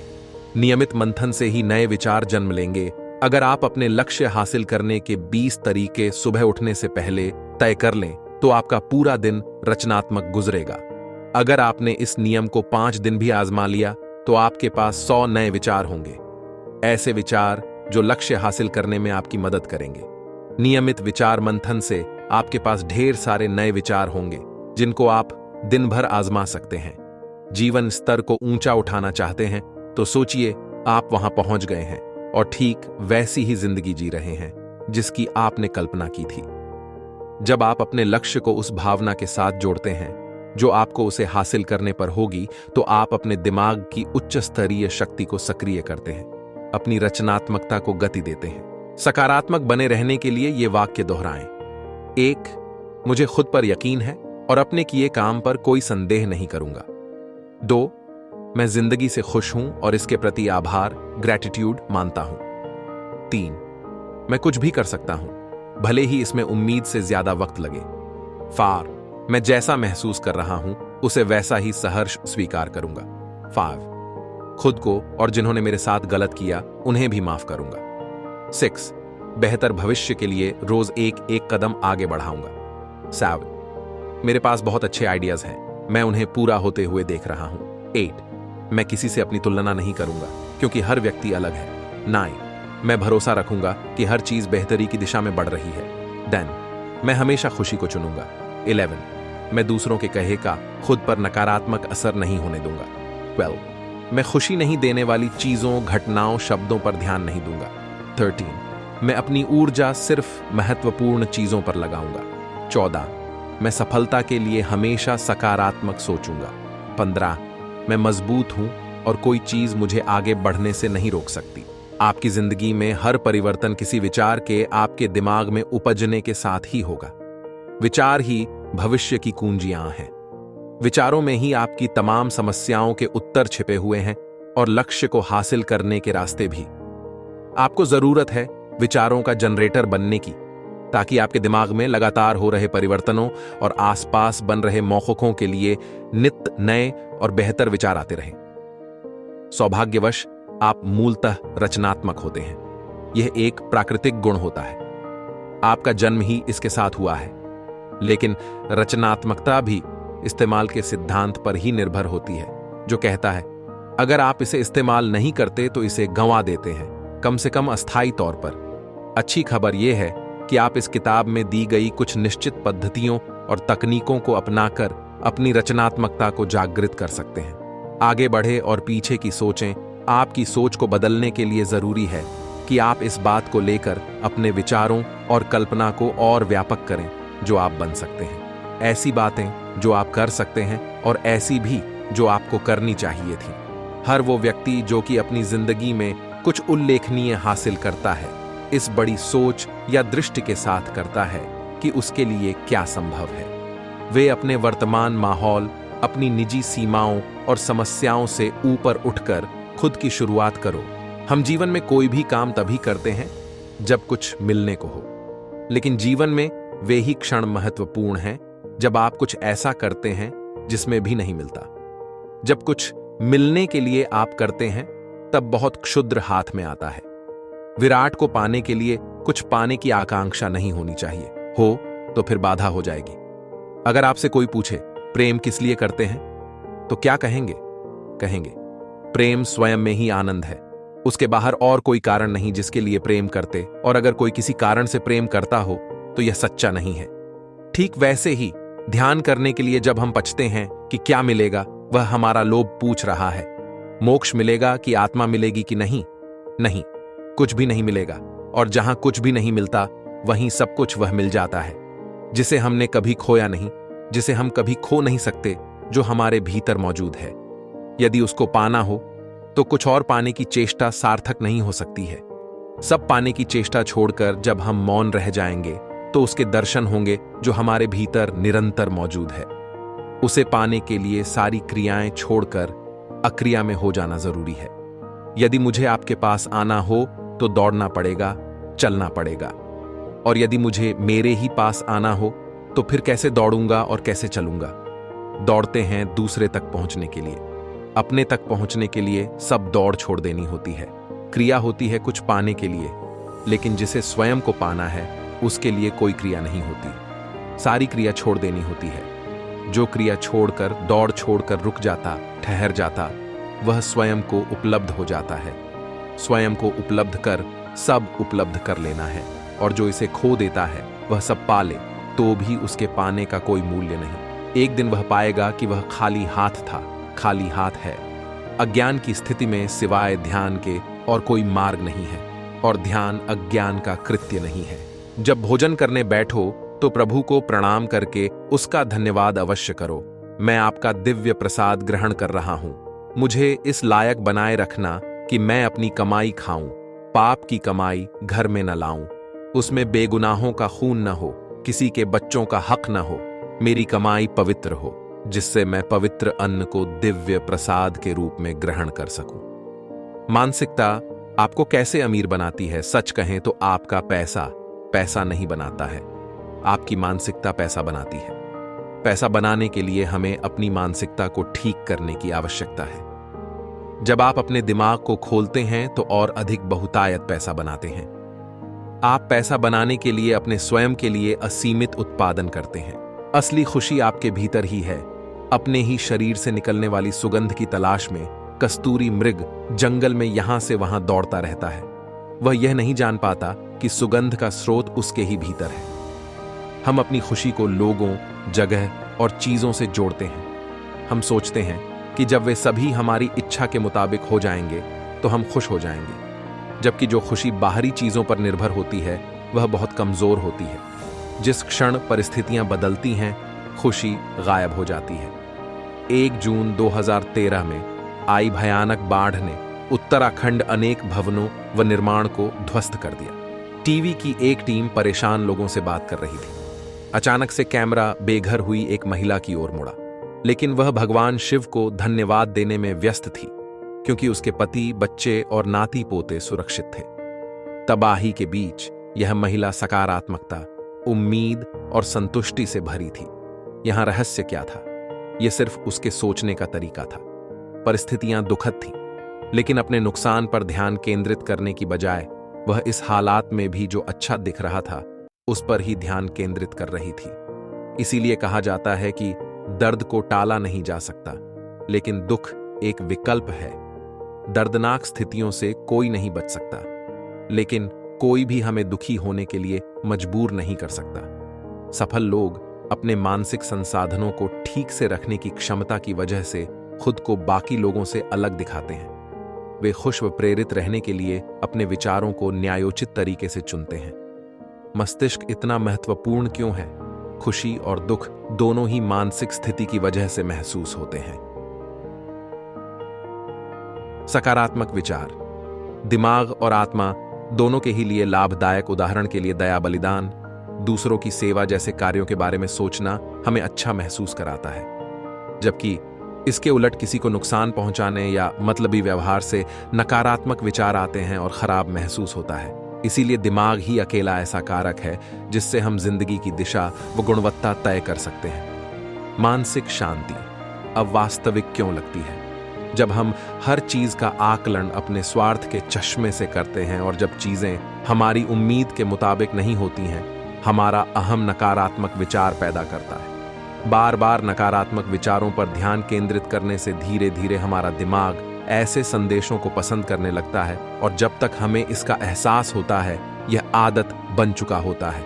नियमित मंथन से ही नए विचार जन्म लेंगे। अगर आप अपने लक्ष्य हासिल करने के 20 तरीके सुबह उठने से पहले तय कर लें, तो आपका पूरा दिन रचनात्मक गुजरेगा। अगर आपने इस नियम को 5 दिन भी आजमा लिया, तो आपके पास 100 नए विचार होंगे। ऐसे विचार जो लक्ष्य हासिल करने में आपकी मदद करेंगे। नियमित विचार मंथन से आपके पास ढेर सारे नए विचार होंगे, जिनको आप दिन भर आजमा सकते हैं। जीवन स्तर को ऊंचा उठाना चाहते हैं, तो सोचिए आप वहां पहुंच गए हैं और ठीक वैसी ही जिंदगी जी रहे हैं जिसकी आपने कल्पना की थी। जब आप अपने लक्ष्य को उस भावना के साथ जोड़ते हैं जो आपको उसे हासिल करने पर होगी, तो आप अपने दिमाग की उच्च स्तरीय शक्ति को सक्रिय करते हैं, अपनी रचनात्मकता को गति देते हैं। सकारात्मक बने रहने के लिए ये वाक्य दोहराएं। 1, मुझे खुद पर यकीन है और अपने किए काम पर कोई संदेह नहीं करूंगा। 2, मैं जिंदगी से खुश हूं और इसके प्रति आभार, ग्रैटिट्यूड मानता हूं। 3, मैं कुछ भी कर सकता हूं, भले ही इसमें उम्मीद से ज्यादा वक्त लगे। 4, मैं जैसा महसूस कर रहा हूं उसे वैसा ही सहर्ष स्वीकार करूंगा। 5, खुद को और जिन्होंने मेरे साथ गलत किया उन्हें भी माफ करूंगा। 6, बेहतर भविष्य के लिए रोज एक कदम आगे बढ़ाऊंगा। 7, मेरे पास बहुत अच्छे आइडियाज हैं, मैं उन्हें पूरा होते हुए देख रहा हूं। 8, मैं किसी से अपनी तुलना नहीं करूंगा क्योंकि हर व्यक्ति अलग है। 9, मैं भरोसा रखूंगा कि हर चीज बेहतरी की दिशा में बढ़ रही है। 10, मैं हमेशा खुशी को चुनूंगा। 11, मैं दूसरों के कहे का खुद पर नकारात्मक असर नहीं होने दूंगा। 12, मैं खुशी नहीं देने वाली चीजों, घटनाओं, शब्दों पर ध्यान नहीं दूंगा। 13, मैं अपनी ऊर्जा सिर्फ महत्वपूर्ण चीजों पर लगाऊंगा। 14, मैं सफलता के लिए हमेशा सकारात्मक सोचूंगा। 15, मैं मजबूत हूं और कोई चीज मुझे आगे बढ़ने से नहीं रोक सकती। आपकी जिंदगी में हर परिवर्तन किसी विचार के आपके दिमाग में उपजने के साथ ही होगा। विचार ही भविष्य की कुंजियां हैं। विचारों में ही आपकी तमाम समस्याओं के उत्तर छिपे हुए हैं और लक्ष्य को हासिल करने के रास्ते भी। आपको जरूरत है विचारों का जनरेटर बनने की, ताकि आपके दिमाग में लगातार हो रहे परिवर्तनों और आसपास बन रहे मौकों के लिए नित्य नए और बेहतर विचार आते रहें। सौभाग्यवश आप मूलतः रचनात्मक होते हैं। यह एक प्राकृतिक गुण होता है। आपका जन्म ही इसके साथ हुआ है। लेकिन रचनात्मकता भी इस्तेमाल के सिद्धांत पर ही निर्भर होती है, जो कहता है अगर आप इसे इस्तेमाल नहीं करते तो इसे गंवा देते हैं, कम से कम अस्थायी तौर पर। अच्छी खबर यह है कि आप इस किताब में दी गई कुछ निश्चित पद्धतियों और तकनीकों को अपनाकर अपनी रचनात्मकता को जागृत कर सकते हैं। आगे बढ़े और पीछे की सोचें। आपकी सोच को बदलने के लिए जरूरी है कि आप इस बात को लेकर अपने विचारों और कल्पना को और व्यापक करें जो आप बन सकते हैं। ऐसी बातें जो आप कर सकते हैं और ऐसी भी जो आपको करनी चाहिए थी। हर वो व्यक्ति जो कि अपनी जिंदगी में कुछ उल्लेखनीय हासिल करता है, इस बड़ी सोच या दृष्टि के साथ करता है कि उसके लिए क्या संभव है। वे अपने वर्तमान माहौल, अपनी निजी सीमाओं और समस्याओं से ऊपर उठकर खुद की शुरुआत करो। हम जीवन में कोई भी काम तभी करते हैं जब कुछ मिलने को हो, लेकिन जीवन में वे ही क्षण महत्वपूर्ण हैं जब आप कुछ ऐसा करते हैं जिसमें भी नहीं मिलता। जब कुछ मिलने के लिए आप करते हैं तब बहुत क्षुद्र हाथ में आता है। विराट को पाने के लिए कुछ पाने की आकांक्षा नहीं होनी चाहिए, हो तो फिर बाधा हो जाएगी। अगर आपसे कोई पूछे प्रेम किस लिए करते हैं, तो क्या कहेंगे? कहेंगे प्रेम स्वयं में ही आनंद है, उसके बाहर और कोई कारण नहीं जिसके लिए प्रेम करते, और अगर कोई किसी कारण से प्रेम करता हो तो यह सच्चा नहीं है। ठीक वैसे ही ध्यान करने के लिए जब हम पछते हैं कि क्या मिलेगा, वह हमारा लोभ पूछ रहा है। मोक्ष मिलेगा कि आत्मा मिलेगी कि नहीं? नहीं, कुछ भी नहीं मिलेगा, और जहां कुछ भी नहीं मिलता वहीं सब कुछ वह मिल जाता है जिसे हमने कभी खोया नहीं, जिसे हम कभी खो नहीं सकते, जो हमारे भीतर मौजूद है। यदि उसको पाना हो तो कुछ और पाने की चेष्टा सार्थक नहीं हो सकती है। सब पाने की चेष्टा छोड़कर जब हम मौन रह जाएंगे तो उसके दर्शन होंगे जो हमारे भीतर निरंतर मौजूद है। उसे पाने के लिए सारी क्रियाएं छोड़कर अक्रिया में हो जाना जरूरी है। यदि मुझे आपके पास आना हो तो दौड़ना पड़ेगा, चलना पड़ेगा, और यदि मुझे मेरे ही पास आना हो तो फिर कैसे दौड़ूंगा और कैसे चलूंगा? दौड़ते हैं दूसरे तक पहुंचने के लिए, अपने तक पहुंचने के लिए सब दौड़ छोड़ देनी होती है। क्रिया होती है कुछ पाने के लिए, लेकिन जिसे स्वयं को पाना है उसके लिए कोई क्रिया नहीं होती, सारी क्रिया छोड़ देनी होती है। जो क्रिया छोड़कर, दौड़ छोड़कर रुक जाता, ठहर जाता, वह स्वयं को उपलब्ध हो जाता है। स्वयं को उपलब्ध कर सब उपलब्ध कर लेना है, और जो इसे खो देता है वह सब पा ले तो भी उसके पाने का कोई मूल्य नहीं। एक दिन वह पाएगा कि वह खाली हाथ था, खाली हाथ है। अज्ञान की स्थिति में सिवाय ध्यान के और कोई मार्ग नहीं है, और ध्यान अज्ञान का कृत्य नहीं है। जब भोजन करने बैठो तो प्रभु को प्रणाम करके उसका धन्यवाद अवश्य करो। मैं आपका दिव्य प्रसाद ग्रहण कर रहा हूं, मुझे इस लायक बनाए रखना कि मैं अपनी कमाई खाऊं, पाप की कमाई घर में न लाऊं, उसमें बेगुनाहों का खून न हो, किसी के बच्चों का हक न हो। मेरी कमाई पवित्र हो, जिससे मैं पवित्र अन्न को दिव्य प्रसाद के रूप में ग्रहण कर सकूं। मानसिकता आपको कैसे अमीर बनाती है? सच कहें तो आपका पैसा पैसा नहीं बनाता है, आपकी मानसिकता पैसा बनाती है। पैसा बनाने के लिए हमें अपनी मानसिकता को ठीक करने की आवश्यकता है। जब आप अपने दिमाग को खोलते हैं तो और अधिक बहुतायत पैसा बनाते हैं। आप पैसा बनाने के लिए अपने स्वयं के लिए असीमित उत्पादन करते हैं। असली खुशी आपके भीतर ही है। अपने ही शरीर से निकलने वाली सुगंध की तलाश में कस्तूरी मृग जंगल में यहां से वहां दौड़ता रहता है। वह यह नहीं जान पाता कि सुगंध का स्रोत उसके ही भीतर है। हम अपनी खुशी को लोगों, जगह और चीजों से जोड़ते हैं। हम सोचते हैं कि जब वे सभी हमारी इच्छा के मुताबिक हो जाएंगे तो हम खुश हो जाएंगे, जबकि जो खुशी बाहरी चीजों पर निर्भर होती है वह बहुत कमजोर होती है। जिस क्षण परिस्थितियां बदलती हैं, खुशी गायब हो जाती है। 1 जून 2013 में आई भयानक बाढ़ ने उत्तराखंड अनेक भवनों व निर्माण को ध्वस्त कर दिया। टीवी की एक टीम परेशान लोगों से बात कर रही थी। अचानक से कैमरा बेघर हुई एक महिला की ओर मुड़ा, लेकिन वह भगवान शिव को धन्यवाद देने में व्यस्त थी, क्योंकि उसके पति, बच्चे और नाती पोते सुरक्षित थे। तबाही के बीच यह महिला सकारात्मकता, उम्मीद और संतुष्टि से भरी थी। यहां रहस्य क्या था? यह सिर्फ उसके सोचने का तरीका था। परिस्थितियां दुखद थीं, लेकिन अपने नुकसान पर ध्यान केंद्रित करने की बजाय वह इस हालात में भी जो अच्छा दिख रहा था उस पर ही ध्यान केंद्रित कर रही थी। इसीलिए कहा जाता है कि दर्द को टाला नहीं जा सकता, लेकिन दुख एक विकल्प है। दर्दनाक स्थितियों से कोई नहीं बच सकता, लेकिन कोई भी हमें दुखी होने के लिए मजबूर नहीं कर सकता। सफल लोग अपने मानसिक संसाधनों को ठीक से रखने की क्षमता की वजह से खुद को बाकी लोगों से अलग दिखाते हैं। वे खुश व प्रेरित रहने के लिए अपने विचारों को न्यायोचित तरीके से चुनते हैं। मस्तिष्क इतना महत्वपूर्ण क्यों है? खुशी और दुख दोनों ही मानसिक स्थिति की वजह से महसूस होते हैं। सकारात्मक विचार दिमाग और आत्मा दोनों के ही लिए लाभदायक। उदाहरण के लिए दया, बलिदान, दूसरों की सेवा जैसे कार्यों के बारे में सोचना हमें अच्छा महसूस कराता है, जबकि इसके उलट किसी को नुकसान पहुंचाने या मतलबी व्यवहार से नकारात्मक विचार आते हैं और खराब महसूस होता है। इसीलिए दिमाग ही अकेला ऐसा कारक है जिससे हम जिंदगी की दिशा व गुणवत्ता तय कर सकते हैं। मानसिक शांति अब वास्तविक क्यों लगती है? जब हम हर चीज का आकलन अपने स्वार्थ के चश्मे से करते हैं और जब चीजें हमारी उम्मीद के मुताबिक नहीं होती हैं, हमारा अहम नकारात्मक विचार पैदा करता है। बार बार नकारात्मक विचारों पर ध्यान केंद्रित करने से धीरे धीरे हमारा दिमाग ऐसे संदेशों को पसंद करने लगता है और जब तक हमें इसका एहसास होता है, यह आदत बन चुका होता है।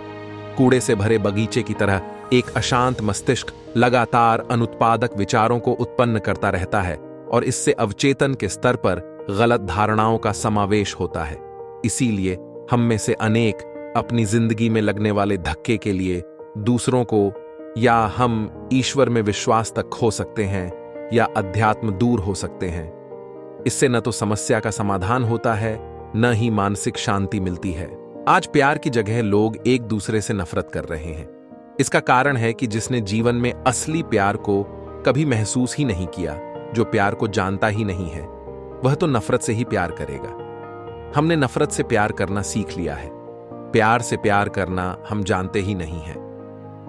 कूड़े से भरे बगीचे की तरह एक अशांत मस्तिष्क लगातार अनुत्पादक विचारों को उत्पन्न करता रहता है और इससे अवचेतन के स्तर पर गलत धारणाओं का समावेश होता है। इसीलिए हम में से अनेक अपनी जिंदगी में लगने वाले धक्के के लिए दूसरों को या हम ईश्वर में विश्वास तक खो सकते हैं या अध्यात्म दूर हो सकते हैं। इससे न तो समस्या का समाधान होता है, न ही मानसिक शांति मिलती है। आज प्यार की जगह लोग एक दूसरे से नफरत कर रहे हैं। इसका कारण है कि जिसने जीवन में असली प्यार को कभी महसूस ही नहीं किया, जो प्यार को जानता ही नहीं है, वह तो नफरत से ही प्यार करेगा। हमने नफरत से प्यार करना सीख लिया है। प्यार से प्यार करना हम जानते ही नहीं हैं।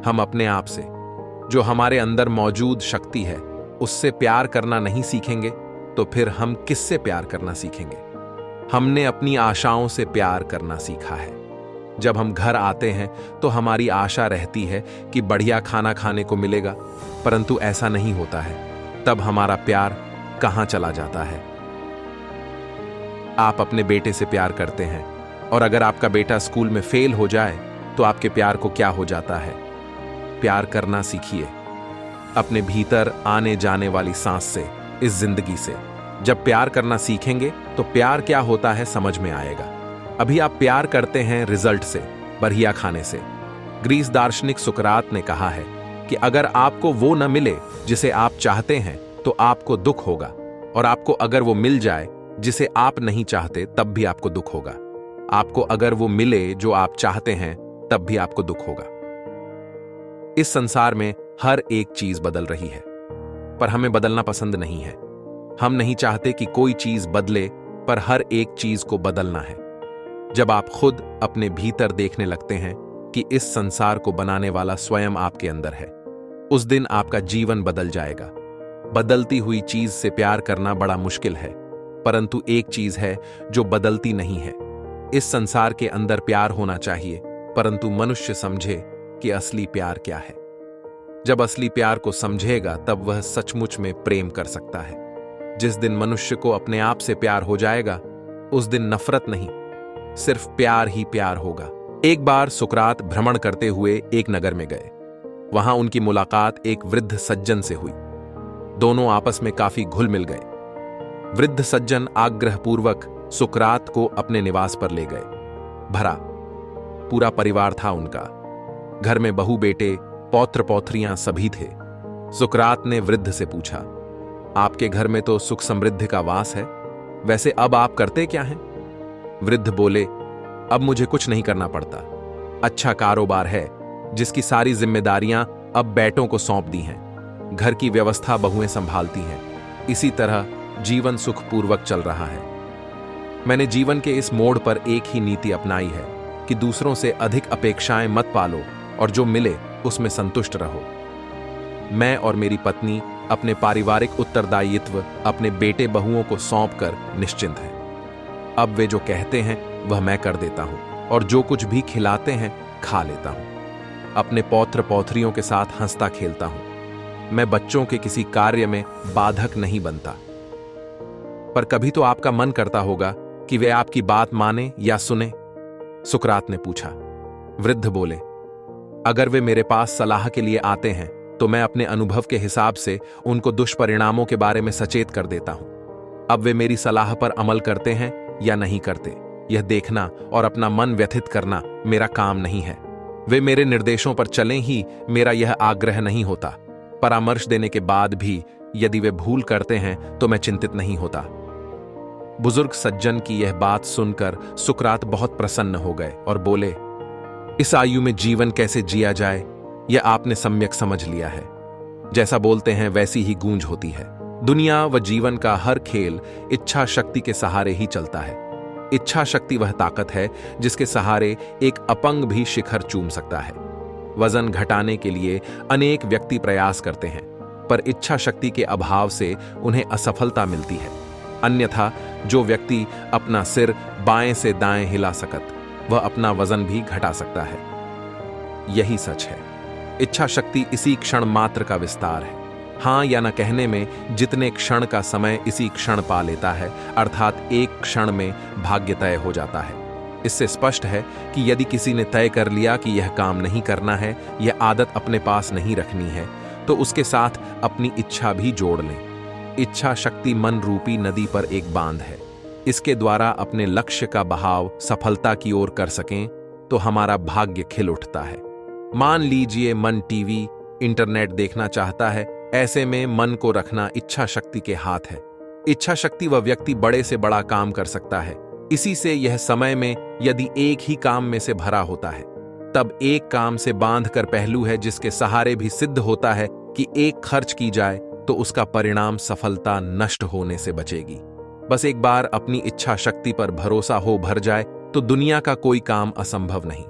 हम अपने आप से, जो हमारे अंदर मौजूद शक्ति है, उससे प्यार करना नहीं सीखेंगे तो फिर हम किससे प्यार करना सीखेंगे? हमने अपनी आशाओं से प्यार करना सीखा है। जब हम घर आते हैं तो हमारी आशा रहती है कि बढ़िया खाना खाने को मिलेगा, परंतु ऐसा नहीं होता है। तब हमारा प्यार कहां चला जाता है? आप अपने बेटे से प्यार करते हैं और अगर आपका बेटा स्कूल में फेल हो जाए तो आपके प्यार को क्या हो जाता है? प्यार करना सीखिए अपने भीतर आने जाने वाली सांस से, इस जिंदगी से। जब प्यार करना सीखेंगे तो प्यार क्या होता है समझ में आएगा। अभी आप प्यार करते हैं रिजल्ट से, बढ़िया खाने से। ग्रीस दार्शनिक सुकरात ने कहा है कि अगर आपको वो न मिले जिसे आप चाहते हैं तो आपको दुख होगा, और आपको अगर वो मिल जाए जिसे आप नहीं चाहते तब भी आपको दुख होगा। आपको अगर वो मिले जो आप चाहते हैं तब भी आपको दुख होगा। इस संसार में हर एक चीज बदल रही है, पर हमें बदलना पसंद नहीं है। हम नहीं चाहते कि कोई चीज बदले, पर हर एक चीज को बदलना है। जब आप खुद अपने भीतर देखने लगते हैं कि इस संसार को बनाने वाला स्वयं आपके अंदर है, उस दिन आपका जीवन बदल जाएगा। बदलती हुई चीज से प्यार करना बड़ा मुश्किल है, परंतु एक चीज है जो बदलती नहीं है। इस संसार के अंदर प्यार होना चाहिए, परंतु मनुष्य समझे कि असली प्यार क्या है। जब असली प्यार को समझेगा तब वह सचमुच में प्रेम कर सकता है। जिस दिन मनुष्य को अपने आप से प्यार हो जाएगा, उस दिन नफरत नहीं, सिर्फ प्यार ही प्यार होगा। एक बार सुकरात भ्रमण करते हुए एक नगर में गए। वहां उनकी मुलाकात एक वृद्ध सज्जन से हुई। दोनों आपस में काफी घुल मिल गए। वृद्ध सज्जन आग्रहपूर्वक सुकरात को अपने निवास पर ले गए। भरा पूरा परिवार था उनका। घर में बहू बेटे, पौत्र पौत्रियां सभी थे। सुकरात ने वृद्ध से पूछा, आपके घर में तो सुख समृद्धि का वास है, वैसे अब आप करते क्या हैं? वृद्ध बोले, अब मुझे कुछ नहीं करना पड़ता। अच्छा कारोबार है जिसकी सारी जिम्मेदारियां अब बेटों को सौंप दी हैं। घर की व्यवस्था बहुएं संभालती हैं। इसी तरह जीवन सुखपूर्वक चल रहा है। मैंने जीवन के इस मोड़ पर एक ही नीति अपनाई है कि दूसरों से अधिक अपेक्षाएं मत पालो और जो मिले उसमें संतुष्ट रहो। मैं और मेरी पत्नी अपने पारिवारिक उत्तरदायित्व अपने बेटे बहुओं को सौंपकर निश्चिंत हैं। अब वे जो कहते हैं वह मैं कर देता हूं और जो कुछ भी खिलाते हैं खा लेता हूं। अपने पौत्र पौत्रियों के साथ हंसता खेलता हूं। मैं बच्चों के किसी कार्य में बाधक नहीं बनता। पर कभी तो आपका मन करता होगा कि वे आपकी बात माने या सुने? सुकरात ने पूछा। वृद्ध बोले, अगर वे मेरे पास सलाह के लिए आते हैं तो मैं अपने अनुभव के हिसाब से उनको दुष्परिणामों के बारे में सचेत कर देता हूं। अब वे मेरी सलाह पर अमल करते हैं या नहीं करते, यह देखना और अपना मन व्यथित करना मेरा काम नहीं है। वे मेरे निर्देशों पर चलें ही मेरा यह आग्रह नहीं होता। परामर्श देने के बाद भी यदि वे भूल करते हैं तो मैं चिंतित नहीं होता। बुजुर्ग सज्जन की यह बात सुनकर सुकरात बहुत प्रसन्न हो गए और बोले, इस आयु में जीवन कैसे जिया जाए यह आपने सम्यक समझ लिया है। जैसा बोलते हैं वैसी ही गूंज होती है। दुनिया व जीवन का हर खेल इच्छा शक्ति के सहारे ही चलता है। इच्छा शक्ति वह ताकत है जिसके सहारे एक अपंग भी शिखर चूम सकता है। वजन घटाने के लिए अनेक व्यक्ति प्रयास करते हैं, पर इच्छा शक्ति के अभाव से उन्हें असफलता मिलती है। अन्यथा जो व्यक्ति अपना सिर बाएं से दाएं हिला सकत, वह अपना वजन भी घटा सकता है। यही सच है। इच्छा शक्ति इसी क्षण मात्र का विस्तार है। हां या न कहने में जितने क्षण का समय इसी क्षण पा लेता है, अर्थात एक क्षण में भाग्य तय हो जाता है। इससे स्पष्ट है कि यदि किसी ने तय कर लिया कि यह काम नहीं करना है, यह आदत अपने पास नहीं रखनी है, तो उसके साथ अपनी इच्छा भी जोड़ लें। इच्छा शक्ति मन रूपी नदी पर एक बांध है। इसके द्वारा अपने लक्ष्य का बहाव सफलता की ओर कर सकें तो हमारा भाग्य खिल उठता है। मान लीजिए मन टीवी, इंटरनेट देखना चाहता है, ऐसे में मन को रखना इच्छा शक्ति के हाथ है। इच्छा शक्ति वह व्यक्ति बड़े से बड़ा काम कर सकता है। इसी से यह समय में यदि एक ही काम में से भरा होता है, तब एक काम से बांध कर पहलू है जिसके सहारे भी सिद्ध होता है कि एक खर्च की जाए तो उसका परिणाम सफलता नष्ट होने से बचेगी। बस एक बार अपनी इच्छा शक्ति पर भरोसा हो भर जाए तो दुनिया का कोई काम असंभव नहीं।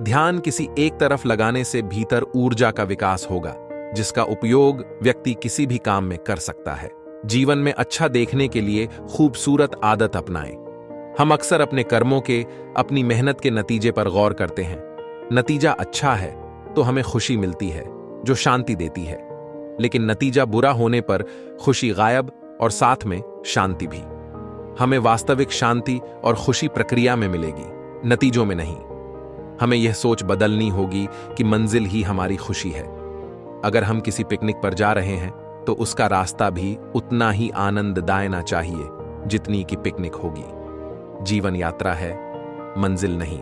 ध्यान किसी एक तरफ लगाने से भीतर ऊर्जा का विकास होगा, जिसका उपयोग व्यक्ति किसी भी काम में कर सकता है। जीवन में अच्छा देखने के लिए खूबसूरत आदत अपनाएं। हम अक्सर अपने कर्मों के, अपनी मेहनत के नतीजे पर गौर करते हैं। नतीजा अच्छा है तो हमें खुशी मिलती है, जो शांति देती है। लेकिन नतीजा बुरा होने पर खुशी गायब और साथ में शांति भी। हमें वास्तविक शांति और खुशी प्रक्रिया में मिलेगी, नतीजों में नहीं। हमें यह सोच बदलनी होगी कि मंजिल ही हमारी खुशी है। अगर हम किसी पिकनिक पर जा रहे हैं तो उसका रास्ता भी उतना ही आनंददायक ना चाहिए जितनी कि पिकनिक होगी। जीवन यात्रा है, मंजिल नहीं।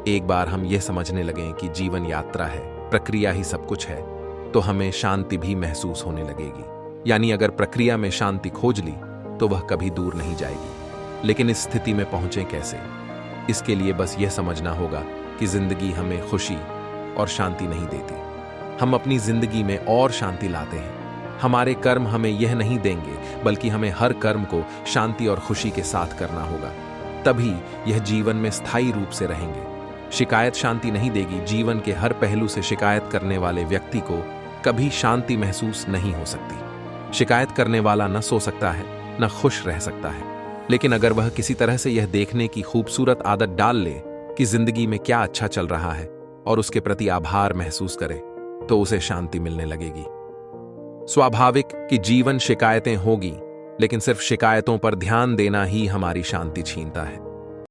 एक बार हम यह समझने लगें कि जीवन यात्रा है, प्रक्रिया ही सब कुछ है, तो हमें शांति भी महसूस होने लगेगी। यानी अगर प्रक्रिया में शांति खोज ली तो वह कभी दूर नहीं जाएगी। लेकिन इस स्थिति में पहुंचे कैसे? इसके लिए बस यह समझना होगा कि जिंदगी हमें खुशी और शांति नहीं देती, हम अपनी जिंदगी में और शांति लाते हैं। हमारे कर्म हमें यह नहीं देंगे, बल्कि हमें हर कर्म को शांति और खुशी के साथ करना होगा, तभी यह जीवन में स्थायी रूप से रहेंगे। शिकायत शांति नहीं देगी। जीवन के हर पहलू से शिकायत करने वाले व्यक्ति को कभी शांति महसूस नहीं हो सकती। शिकायत करने वाला न सो सकता है, न खुश रह सकता है। लेकिन अगर वह किसी तरह से यह देखने की खूबसूरत आदत डाल ले कि जिंदगी में क्या अच्छा चल रहा है और उसके प्रति आभार महसूस करे, तो उसे शांति मिलने लगेगी। स्वाभाविक कि जीवन शिकायतें होगी, लेकिन सिर्फ शिकायतों पर ध्यान देना ही हमारी शांति छीनता है।